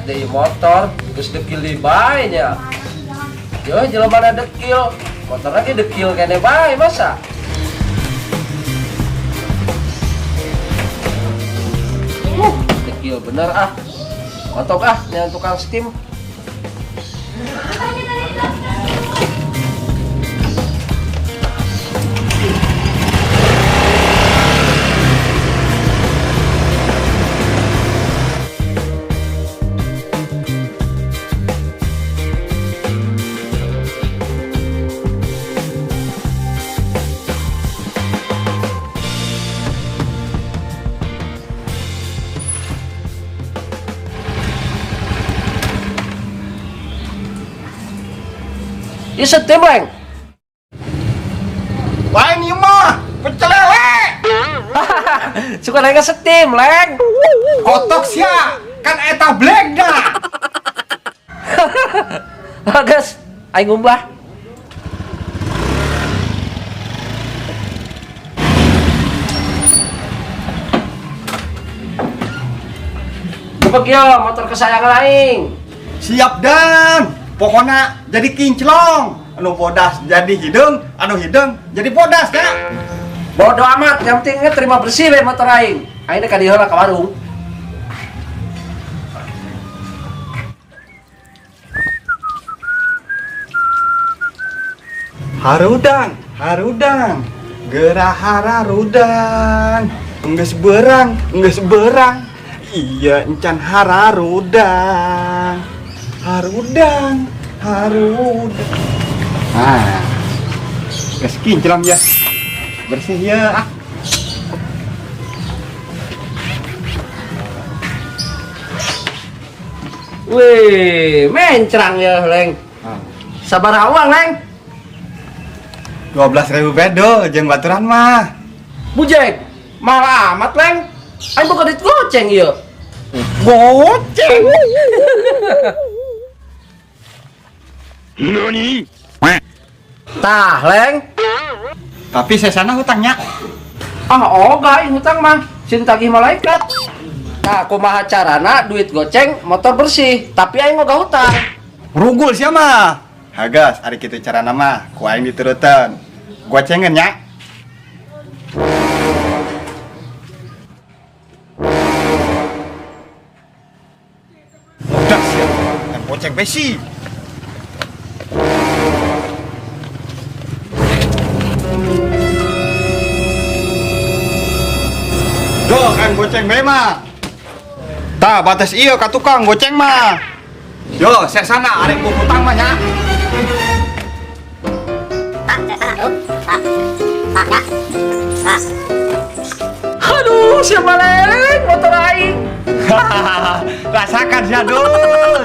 di motor terus dekil di bae nya. Yo jelema na dekil, motor lagi dekil kene bae masa. Dekil bener ah. Otok ah dengan tukang steam. Ini setim, Leng. Lain ieu mah pecel lele. Suka naik setim, Leng. Kotok sia, kan eta black dah. Bagus, aing ngumbah. Gebek yo motor kesayangan aing. Siap dan pokoknya jadi kinclong. Anu bodas jadi hidung, anu hidung jadi bodas ya. Bodoh amat, yang penting terima bersih we motor aing. Aing teh ka dieu ka warung. Harudang, harudang, gerahara rudang. Enggeus berang. Iya encan hararudang. Harudang. Nah, geus kinclong ya. Bersih ya. Wih, mencrang ya, Leng. Sabar awang, Leng. 12.000 bedo jeung baturan mah. Bujek, mahal amat, Leng. Aing buka duit goceng ieu. Goceng. NANI? Tah, Leng. Tapi sesana hutangnya. Aing hutang mah. Sin tagih malaikat. Nah, kumaha carana duit goceng motor bersih, tapi aing oga hutang. Rugul sia mah. Hagas, ari kitu carana mah, ku aing dituruteun. Gocengeun nya. Udah sia, kan goceng besi. Duh, kan goceng bae mah. Tah, batas ieu ka tukang goceng mah. Yo, saya sana arek ku hutang mah nya. Aduh, siapa Leng motor aing? Rasakan sia dul.